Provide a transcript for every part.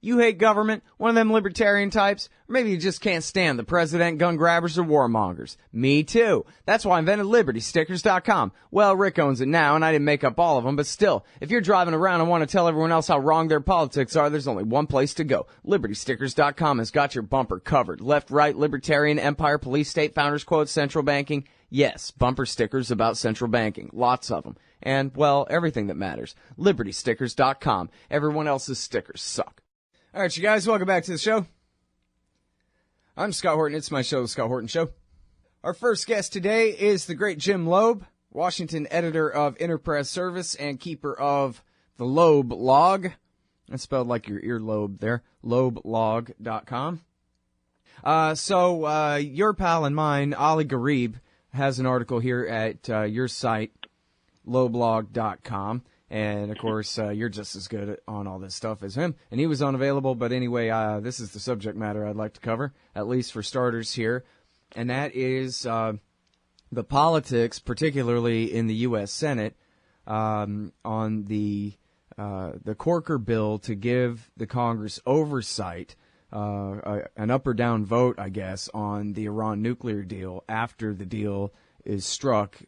You hate government, one of them libertarian types, or maybe you just can't stand the president, gun grabbers, or warmongers. Me too. That's why I invented LibertyStickers.com. Well, Rick owns it now, and I didn't make up all of them, but still, if you're driving around and want to tell everyone else how wrong their politics are, there's only one place to go. LibertyStickers.com has got your bumper covered. Left, right, libertarian, empire, police, state, founders quotes, central banking. Yes, bumper stickers about central banking. Lots of them. And, well, everything that matters. LibertyStickers.com. Everyone else's stickers suck. All right, you guys, welcome back to the show. I'm Scott Horton. It's my show, The Scott Horton Show. Our first guest today is the great Jim Lobe, Washington editor of Interpress Service and keeper of the Lobe Log. That's spelled like your earlobe there, lobelog.com. So your pal and mine, Ali Gharib, has an article here at your site, lobelog.com. And, of course, you're just as good on all this stuff as him. And he was unavailable, but anyway, this is the subject matter I'd like to cover, at least for starters here. And that is the politics, particularly in the U.S. Senate, on the Corker bill to give the Congress oversight, an up or down vote, I guess, on the Iran nuclear deal after the deal is struck,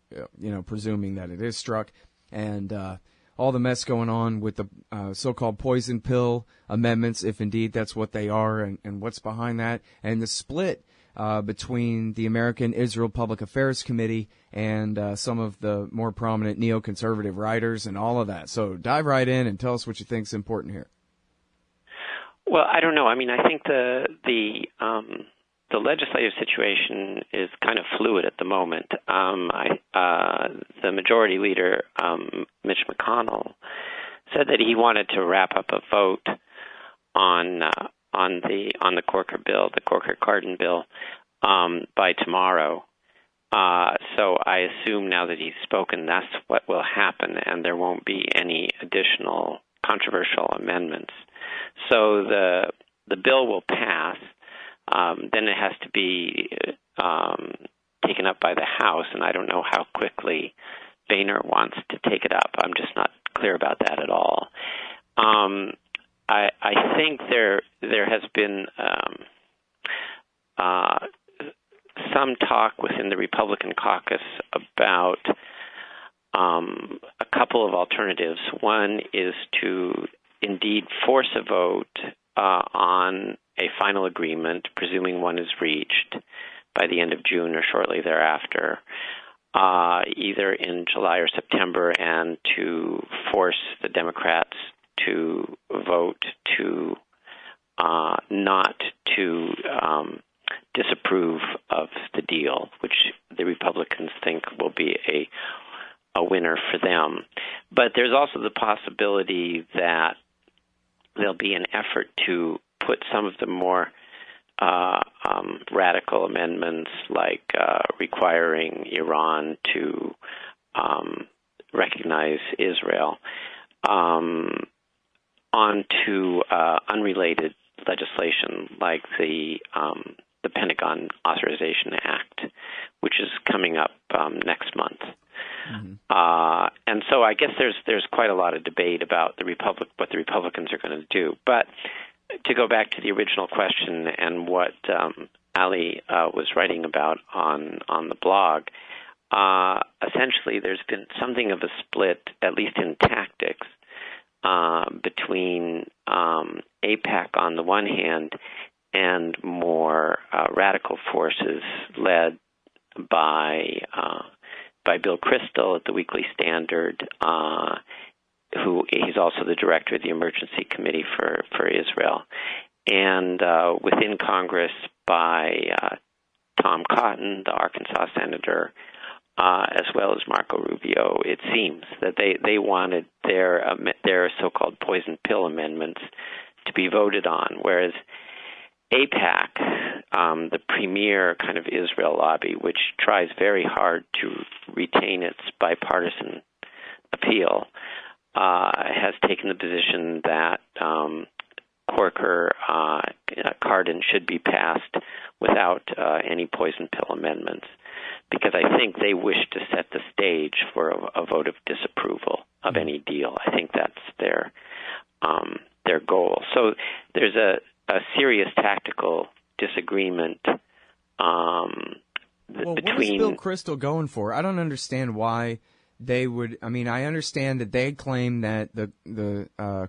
presuming that it is struck. And all the mess going on with the so-called poison pill amendments, if indeed that's what they are, and what's behind that, and the split between the American Israel Public Affairs Committee and some of the more prominent neoconservative writers and all of that. So dive right in and tell us what you think is important here. Well, I don't know. I mean, I think the legislative situation is kind of fluid at the moment. The majority leader, Mitch McConnell, said that he wanted to wrap up a vote on the Corker bill, the Corker-Cardin bill, by tomorrow. So I assume now that he's spoken, that's what will happen, and there won't be any additional controversial amendments. So the bill will pass. Then it has to be taken up by the House, and I don't know how quickly Boehner wants to take it up. I'm just not clear about that at all. I think there has been some talk within the Republican caucus about a couple of alternatives. One is to indeed force a vote on a final agreement, presuming one is reached by the end of June or shortly thereafter, either in July or September, and to force the Democrats to vote to not to disapprove of the deal, which the Republicans think will be a winner for them. But there's also the possibility that there'll be an effort to put some of the more radical amendments, like requiring Iran to recognize Israel, onto unrelated legislation like the Pentagon Authorization Act, which is coming up next month. Mm-hmm. And so I guess there's quite a lot of debate about what the Republicans are going to do. But to go back to the original question and what Ali was writing about on the blog, essentially there's been something of a split, at least in tactics, between AIPAC on the one hand and more radical forces led by Bill Kristol at the Weekly Standard, who he's also the director of the Emergency Committee for Israel, and within Congress by Tom Cotton, the Arkansas senator, as well as Marco Rubio. It seems that they wanted their so-called poison pill amendments to be voted on, whereas AIPAC, the premier kind of Israel lobby, which tries very hard to retain its bipartisan appeal, has taken the position that Corker-Cardin should be passed without any poison pill amendments, because I think they wish to set the stage for a vote of disapproval of any deal. I think that's their their goal. So there's a serious tactical disagreement Well, between. what is Bill Kristol going for? I don't understand why they would. I mean, I understand that they claim that the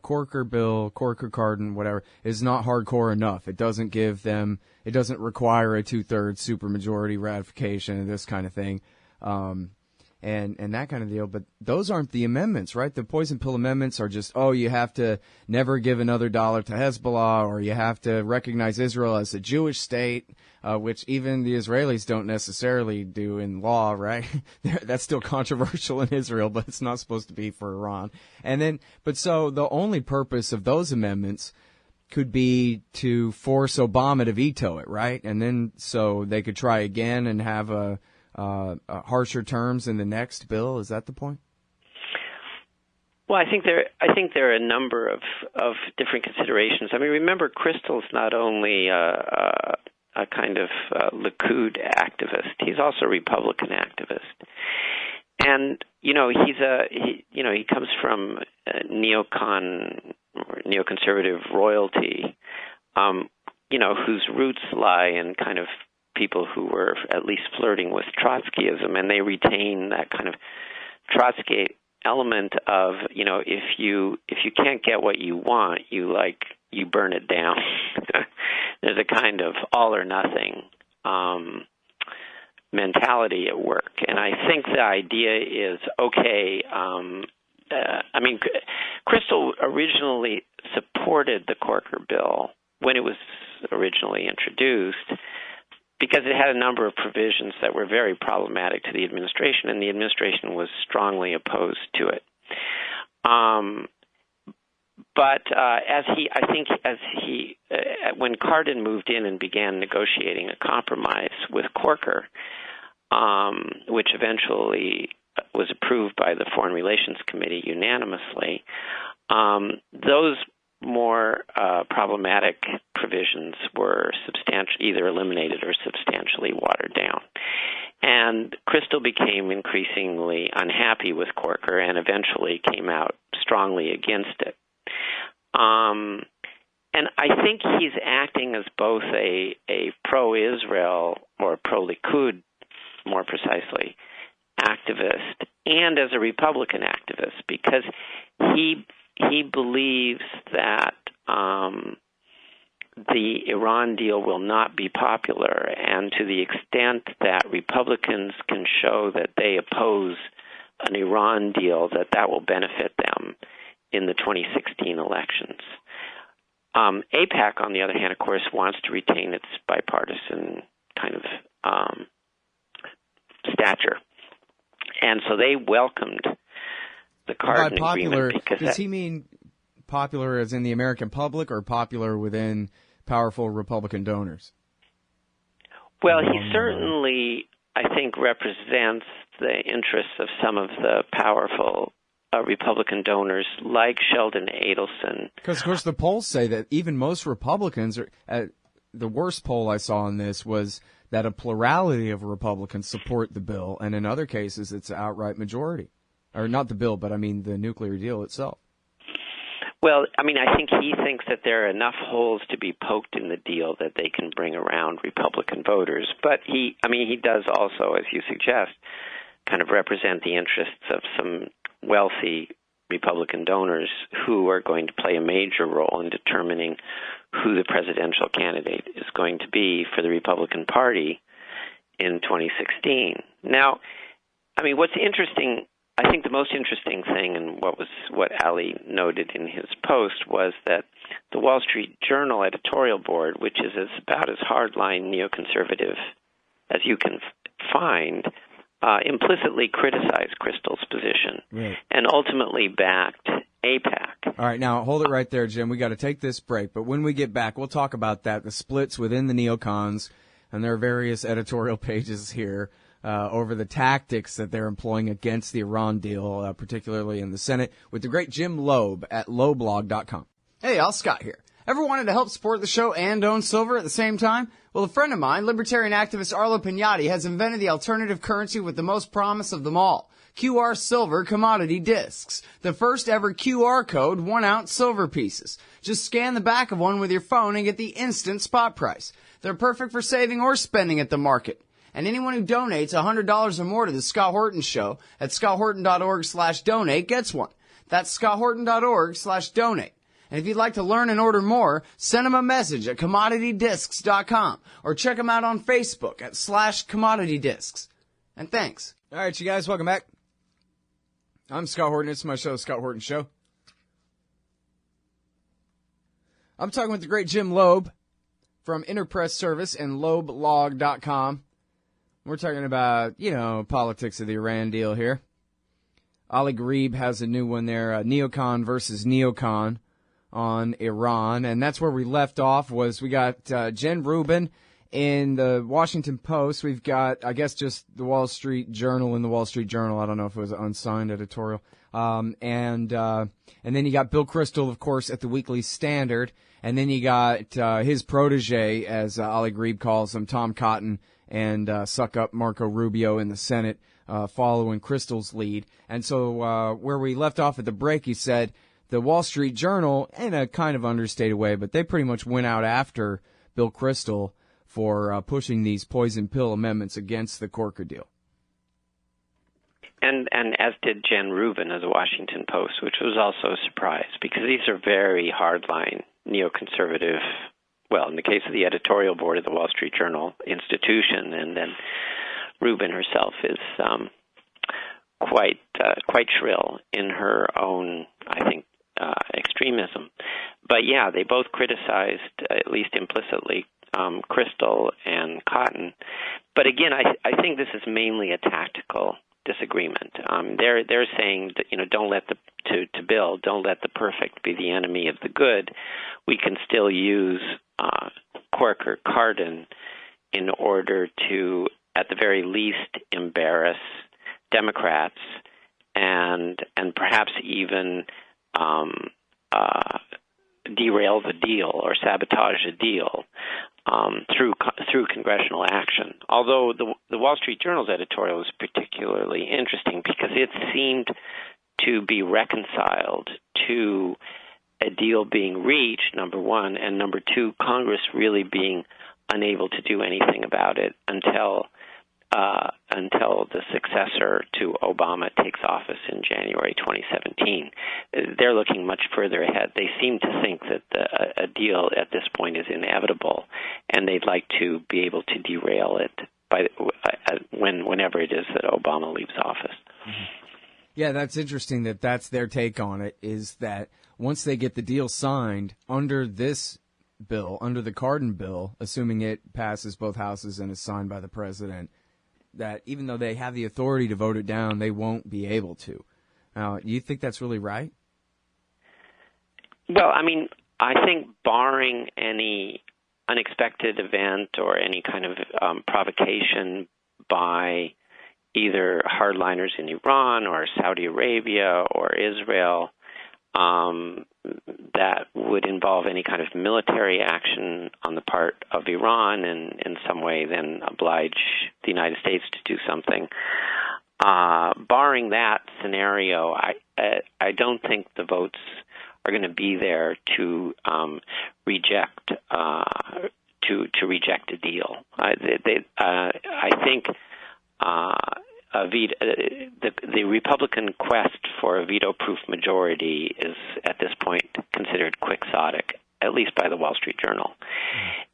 Corker bill, Corker-Cardin, whatever, is not hardcore enough. It doesn't give them. It doesn't require a 2/3 supermajority ratification and this kind of thing. And that kind of deal, but those aren't the amendments, right? The poison pill amendments are just, you have to never give another dollar to Hezbollah, or you have to recognize Israel as a Jewish state, which even the Israelis don't necessarily do in law, right? That's still controversial in Israel, but it's not supposed to be for Iran. But so the only purpose of those amendments could be to force Obama to veto it, right? And then so they could try again and have harsher terms in the next bill. Is that the point? Well, I think there are a number of different considerations. I mean, remember, Kristol's not only a kind of Likud activist; he's also a Republican activist. And he comes from neoconservative royalty, whose roots lie in kind of people who were at least flirting with Trotskyism, and they retain that kind of Trotsky element of, if you can't get what you want, you burn it down. There's a kind of all or nothing mentality at work, and I think the idea is Kristol originally supported the Corker bill when it was originally introduced, because it had a number of provisions that were very problematic to the administration, and the administration was strongly opposed to it. When Cardin moved in and began negotiating a compromise with Corker, which eventually was approved by the Foreign Relations Committee unanimously, those more problematic provisions were either eliminated or substantially watered down. And Kristol became increasingly unhappy with Corker and eventually came out strongly against it. And I think he's acting as both a pro-Israel, or pro-Likud, more precisely, activist, and as a Republican activist, because he believes that the Iran deal will not be popular, and to the extent that Republicans can show that they oppose an Iran deal, that will benefit them in the 2016 elections. AIPAC, on the other hand, of course, wants to retain its bipartisan kind of stature, and so they welcomed the Cardin agreement. Does he mean popular as in the American public, or popular within powerful Republican donors? Well, he certainly, I think, represents the interests of some of the powerful Republican donors, like Sheldon Adelson. Because, of course, the polls say that even most Republicans are. The worst poll I saw on this was that a plurality of Republicans support the bill, and in other cases, it's an outright majority. Or not the bill, but I mean the nuclear deal itself. Well, I mean, I think he thinks that there are enough holes to be poked in the deal that they can bring around Republican voters. But he does also, as you suggest, kind of represent the interests of some wealthy Republican donors who are going to play a major role in determining who the presidential candidate is going to be for the Republican Party in 2016. Now, I mean, what's interesting, I think the most interesting thing, and what Ali noted in his post, was that the Wall Street Journal editorial board, which is about as hardline neoconservative as you can find, implicitly criticized Kristol's position, right, and ultimately backed AIPAC. All right, now hold it right there, Jim. We got to take this break, but when we get back, we'll talk about that, the splits within the neocons, and there are various editorial pages here over the tactics that they're employing against the Iran deal, particularly in the Senate, with the great Jim Lobe at loblog.com. Hey, Al Scott here. Ever wanted to help support the show and own silver at the same time? Well, a friend of mine, libertarian activist Arlo Pignati, has invented the alternative currency with the most promise of them all. QR Silver Commodity Discs, the first ever QR code 1-ounce silver pieces. Just scan the back of one with your phone and get the instant spot price. They're perfect for saving or spending at the market. And anyone who donates $100 or more to the Scott Horton Show at scotthorton.org/donate gets one. That's scotthorton.org/donate. And if you'd like to learn and order more, send them a message at commoditydiscs.com or check them out on Facebook at /commoditydiscs. And thanks. All right, you guys, welcome back. I'm Scott Horton. It's my show, Scott Horton Show. I'm talking with the great Jim Lobe from Interpress Service and lobelog.com. We're talking about, politics of the Iran deal here. Ali Gharib has a new one there, neocon versus neocon on Iran. And that's where we left off was we got Jen Rubin in the Washington Post. We've got, I guess, just the Wall Street Journal in the Wall Street Journal. I don't know if it was an unsigned editorial. And then you got Bill Kristol, of course, at the Weekly Standard. And then you got his protege, as Ali Gharib calls him, Tom Cotton, and suck up Marco Rubio in the Senate, following Kristol's lead. And so where we left off at the break, he said the Wall Street Journal, in a kind of understated way, but they pretty much went out after Bill Kristol for pushing these poison pill amendments against the Corker deal. And as did Jen Rubin of the Washington Post, which was also a surprise, because these are very hardline neoconservative, well, in the case of the editorial board of the Wall Street Journal institution, and then Rubin herself is quite shrill in her own, I think, extremism. But yeah, they both criticized, at least implicitly, Kristol and Cotton. But again, I think this is mainly a tactical disagreement. They're saying that, don't let don't let the perfect be the enemy of the good. We can still use Corker Cardin in order to, at the very least, embarrass Democrats and perhaps even derail the deal or sabotage the deal through congressional action. Although the Wall Street Journal's editorial was particularly interesting because it seemed to be reconciled to a deal being reached, number one, and number two, Congress really being unable to do anything about it until the successor to Obama takes office in January 2017. They're looking much further ahead. They seem to think that a deal at this point is inevitable, and they'd like to be able to derail it whenever it is that Obama leaves office. Mm-hmm. Yeah, that's interesting that that's their take on it, is that once they get the deal signed under this bill, under the Cardin bill, assuming it passes both houses and is signed by the president, that even though they have the authority to vote it down, they won't be able to. Now, do you think that's really right? Well, I mean, I think barring any unexpected event or any kind of provocation by either hardliners in Iran or Saudi Arabia or Israel that would involve any kind of military action on the part of Iran and in some way then oblige the United States to do something. Barring that scenario, I don't think the votes are going to be there to reject a deal. I think the Republican quest for a veto-proof majority is, at this point, considered quixotic, at least by the Wall Street Journal.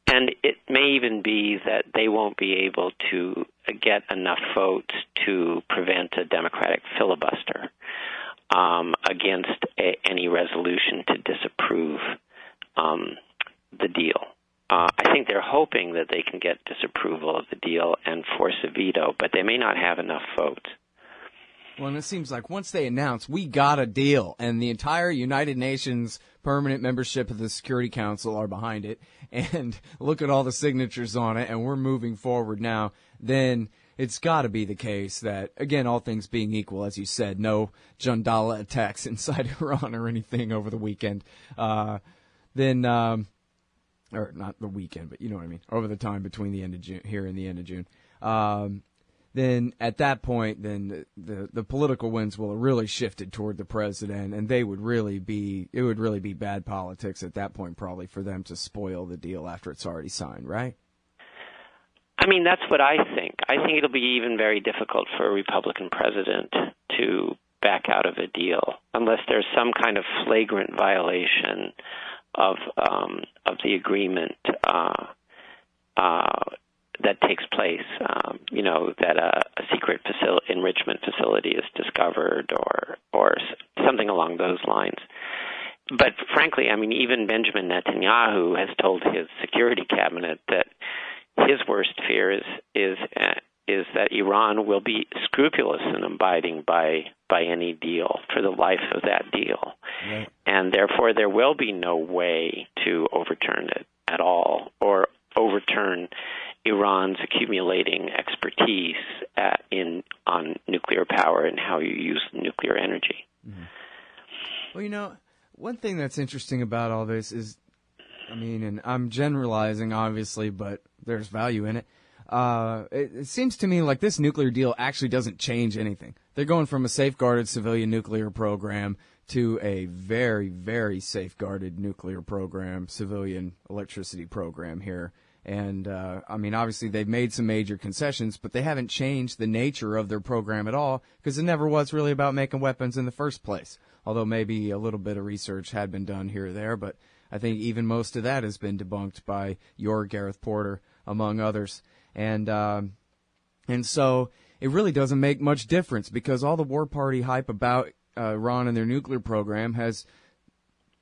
And it may even be that they won't be able to get enough votes to prevent a Democratic filibuster against any resolution to disapprove the deal. I think they're hoping that they can get disapproval of the deal and force a veto, but they may not have enough votes. Well, and it seems like once they announce, we got a deal, and the entire United Nations permanent membership of the Security Council are behind it, and look at all the signatures on it, and we're moving forward now, then it's got to be the case that, again, all things being equal, as you said, no Jandala attacks inside Iran or anything over the weekend, or not the weekend, but you know what I mean, over the time between the end of June, here and the end of June, then at that point, then the political winds will have really shifted toward the president, and it would really be bad politics at that point, probably, for them to spoil the deal after it's already signed, right? I mean, that's what I think. I think it'll be even very difficult for a Republican president to back out of a deal unless there's some kind of flagrant violation of the agreement that takes place, that a secret enrichment facility is discovered or something along those lines. But frankly, I mean, even Benjamin Netanyahu has told his security cabinet that his worst fear is that Iran will be scrupulous in abiding by any deal for the life of that deal. Right. And therefore there will be no way to overturn it at all or overturn Iran's accumulating expertise on nuclear power and how you use nuclear energy. Mm-hmm. Well, one thing that's interesting about all this is, I mean, and I'm generalizing, obviously, but there's value in it. It seems to me like this nuclear deal actually doesn't change anything. They're going from a safeguarded civilian nuclear program to a very, very safeguarded nuclear program, civilian electricity program here. And, I mean, obviously they've made some major concessions, but they haven't changed the nature of their program at all because it never was really about making weapons in the first place, although maybe a little bit of research had been done here or there. But I think even most of that has been debunked by your Gareth Porter, among others. And so it really doesn't make much difference because all the war party hype about Iran and their nuclear program has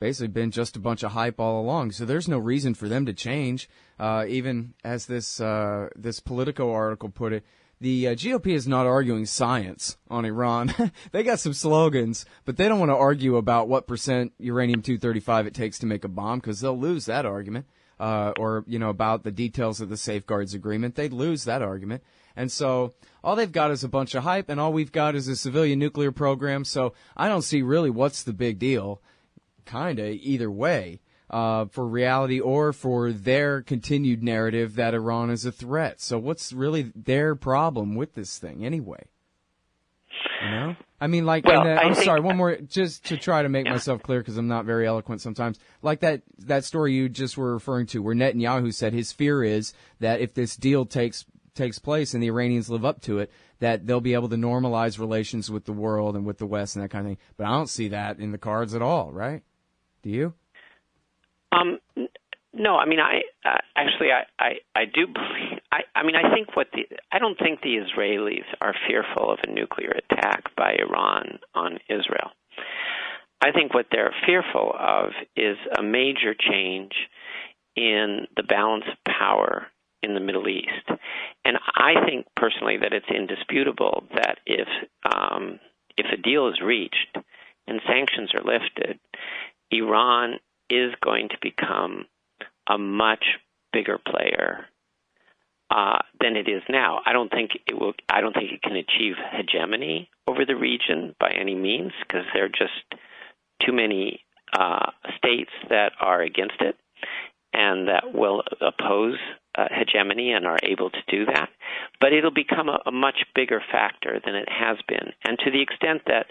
basically been just a bunch of hype all along. So there's no reason for them to change. Even as this Politico article put it, the GOP is not arguing science on Iran. They got some slogans, but they don't want to argue about what percent uranium-235 it takes to make a bomb because they'll lose that argument. Or about the details of the safeguards agreement, they'd lose that argument. And so all they've got is a bunch of hype, and all we've got is a civilian nuclear program. So I don't see really what's the big deal, kind of either way, for reality or for their continued narrative that Iran is a threat. So what's really their problem with this thing anyway? I mean, like, I'm sorry, one more, just to try to make myself clear because I'm not very eloquent sometimes. Like that story you just were referring to where Netanyahu said his fear is that if this deal takes place and the Iranians live up to it, that they'll be able to normalize relations with the world and with the West and that kind of thing. But I don't see that in the cards at all, right? Do you? No, I mean, I do believe. I don't think the Israelis are fearful of a nuclear attack by Iran on Israel. I think what they're fearful of is a major change in the balance of power in the Middle East. And I think personally that it's indisputable that if a deal is reached and sanctions are lifted, Iran is going to become a much bigger player than it is now. I don't think it can achieve hegemony over the region by any means because there are just too many states that are against it and that will oppose hegemony and are able to do that. But it'll become a much bigger factor than it has been. And to the extent that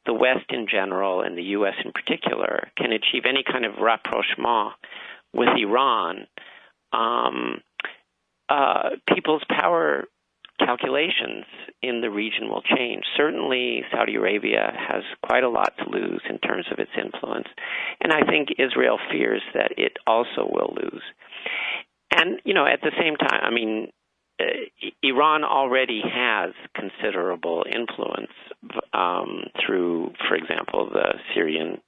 the West in general and the U.S. in particular can achieve any kind of rapprochement with Iran, people's power calculations in the region will change. Certainly, Saudi Arabia has quite a lot to lose in terms of its influence, and I think Israel fears that it also will lose. And, at the same time, I mean, Iran already has considerable influence through, for example, the Syrian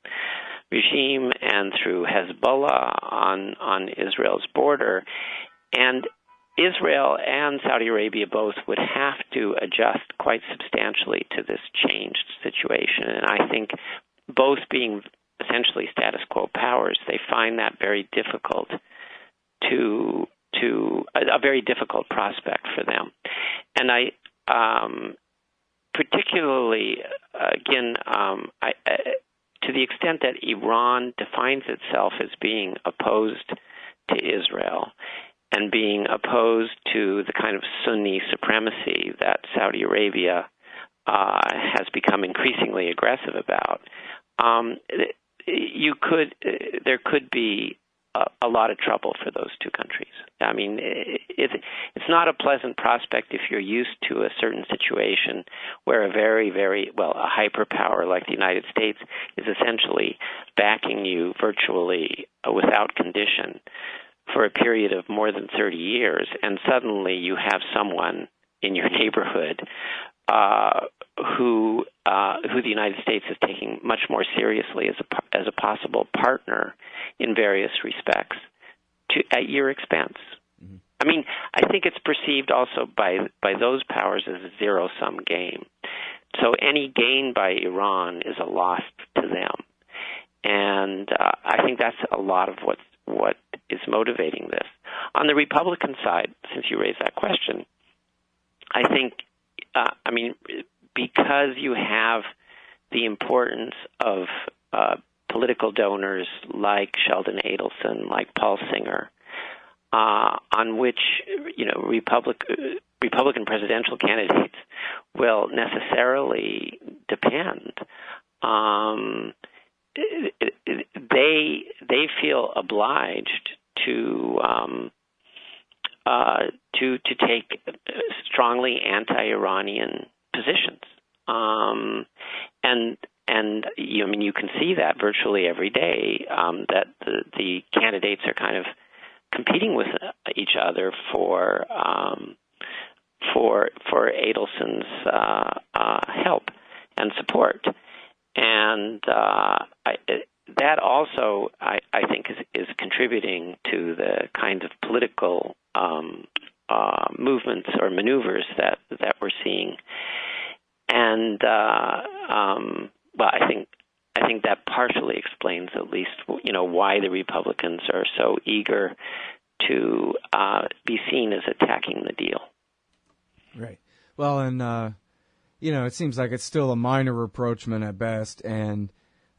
regime and through Hezbollah on Israel's border. And Israel and Saudi Arabia both would have to adjust quite substantially to this changed situation. And I think both being essentially status quo powers, they find that very difficult to a very difficult prospect for them. And I particularly, again, to the extent that Iran defines itself as being opposed to Israel, and being opposed to the kind of Sunni supremacy that Saudi Arabia has become increasingly aggressive about, there could be a lot of trouble for those two countries. I mean, it's not a pleasant prospect if you're used to a certain situation where a a hyperpower like the United States is essentially backing you virtually without condition for a period of more than 30 years, and suddenly you have someone in your neighborhood who the United States is taking much more seriously as a possible partner in various respects at your expense. Mm-hmm. I mean, I think it's perceived also by those powers as a zero-sum game. So any gain by Iran is a loss to them, and I think that's a lot of what is motivating this. On the Republican side, since you raised that question, I think, because you have the importance of political donors like Sheldon Adelson, like Paul Singer, on which Republican presidential candidates will necessarily depend. They feel obliged to take strongly anti-Iranian positions, and you can see that virtually every day, that the candidates are kind of competing with each other for Adelson's help and support, and that also I think is contributing to the kinds of political movements or maneuvers that we're seeing, and I think that partially explains at least why the Republicans are so eager to be seen as attacking the deal. Right. Well, and it seems like it's still a minor rapprochement at best, and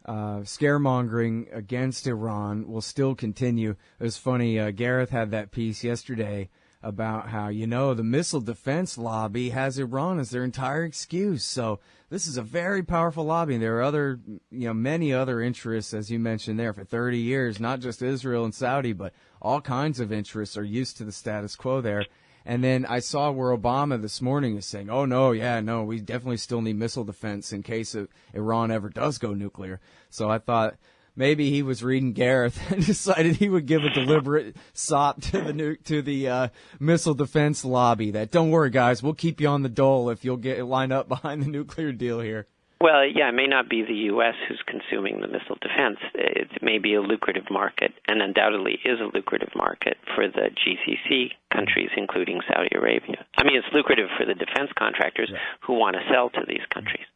scaremongering against Iran will still continue. It was funny, Gareth had that piece yesterday about how, the missile defense lobby has Iran as their entire excuse. So this is a very powerful lobby. And there are many other interests, as you mentioned there, for 30 years, not just Israel and Saudi, but all kinds of interests are used to the status quo there. And then I saw where Obama this morning is saying, we definitely still need missile defense in case Iran ever does go nuclear. So I thought maybe he was reading Gareth and decided he would give a deliberate sop to the missile defense lobby. That, don't worry, guys, we'll keep you on the dole if you'll line up behind the nuclear deal here. Well, yeah, it may not be the U.S. who's consuming the missile defense. It may be a lucrative market, and undoubtedly is a lucrative market for the GCC countries, including Saudi Arabia. I mean, it's lucrative for the defense contractors who want to sell to these countries.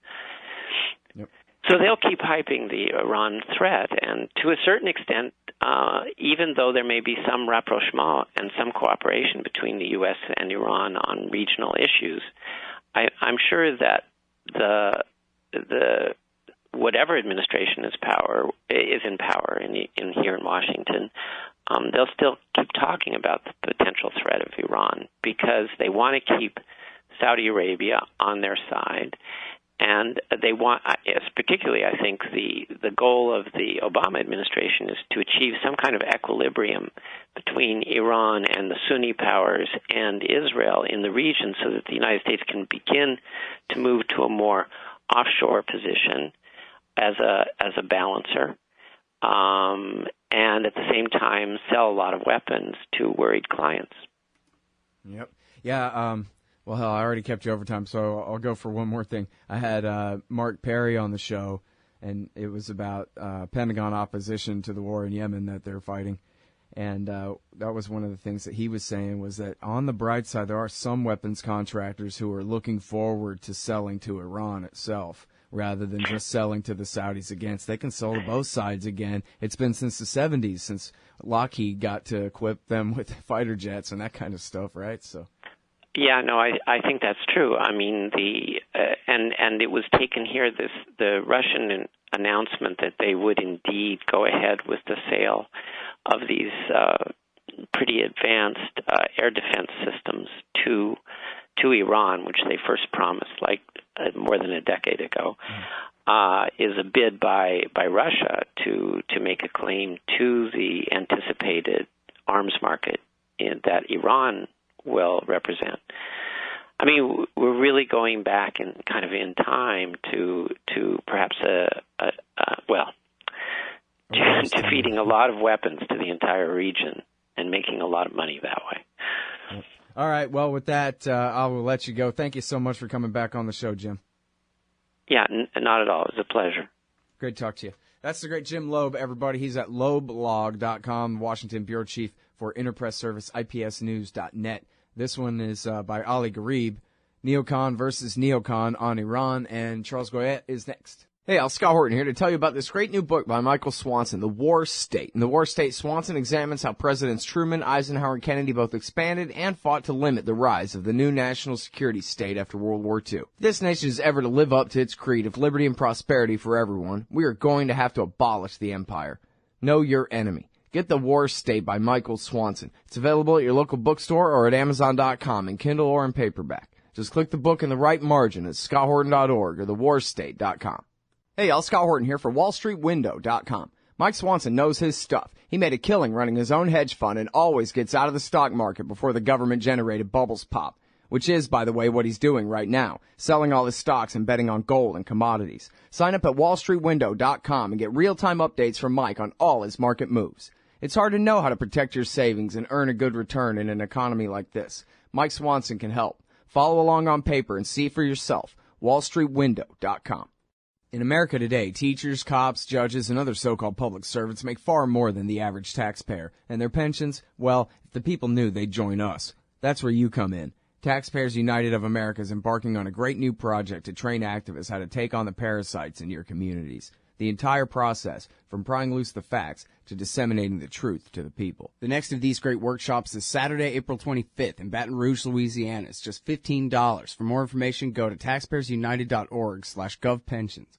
Yep. So they'll keep hyping the Iran threat, and to a certain extent, even though there may be some rapprochement and some cooperation between the U.S. and Iran on regional issues, I'm sure that the whatever administration is in power in here in Washington, they'll still keep talking about the potential threat of Iran because they want to keep Saudi Arabia on their side, and they want, particularly I think the goal of the Obama administration is to achieve some kind of equilibrium between Iran and the Sunni powers and Israel in the region, so that the United States can begin to move to a more offshore position as a balancer, and at the same time sell a lot of weapons to worried clients. Yep. Yeah. Well, hell, I already kept you overtime, so I'll go for one more thing. I had Mark Perry on the show, and it was about Pentagon opposition to the war in Yemen that they're fighting. And that was one of the things that he was saying, was that on the bright side, there are some weapons contractors who are looking forward to selling to Iran itself rather than just selling to the Saudis against. They can sell to both sides again. It's been since the 70s, since Lockheed got to equip them with fighter jets and that kind of stuff, right? So. Yeah, no, I think that's true. I mean, and it was taken here, the Russian announcement that they would indeed go ahead with the sale of these pretty advanced air defense systems to Iran, which they first promised more than a decade ago, is a bid by Russia to make a claim to the anticipated arms market that Iran will represent. I mean, we're really going back in time to perhaps to feeding a lot of weapons to the entire region and making a lot of money that way. All right. Well, with that, I will let you go. Thank you so much for coming back on the show, Jim. Yeah, not at all. It was a pleasure. Great to talk to you. That's the great Jim Lobe, everybody. He's at lobelog.com, Washington Bureau Chief for Interpress Service, IPSnews.net. This one is by Ali Gharib, Neocon versus Neocon on Iran, and Charles Goyette is next. Hey, Scott Horton here to tell you about this great new book by Michael Swanson, The War State. In The War State, Swanson examines how Presidents Truman, Eisenhower, and Kennedy both expanded and fought to limit the rise of the new national security state after World War II. If this nation is ever to live up to its creed of liberty and prosperity for everyone, we are going to have to abolish the empire. Know your enemy. Get The War State by Michael Swanson. It's available at your local bookstore or at Amazon.com in Kindle or in paperback. Just click the book in the right margin at scotthorton.org or thewarstate.com. Hey, y'all, Scott Horton here for WallStreetWindow.com. Mike Swanson knows his stuff. He made a killing running his own hedge fund and always gets out of the stock market before the government-generated bubbles pop, which is, by the way, what he's doing right now, selling all his stocks and betting on gold and commodities. Sign up at WallStreetWindow.com and get real-time updates from Mike on all his market moves. It's hard to know how to protect your savings and earn a good return in an economy like this. Mike Swanson can help. Follow along on paper and see for yourself. WallStreetWindow.com. In America today, teachers, cops, judges, and other so-called public servants make far more than the average taxpayer. And their pensions, well, if the people knew, they'd join us. That's where you come in. Taxpayers United of America is embarking on a great new project to train activists how to take on the parasites in your communities. The entire process, from prying loose the facts to disseminating the truth to the people. The next of these great workshops is Saturday, April 25th in Baton Rouge, Louisiana. It's just $15. For more information, go to taxpayersunited.org/govpensions.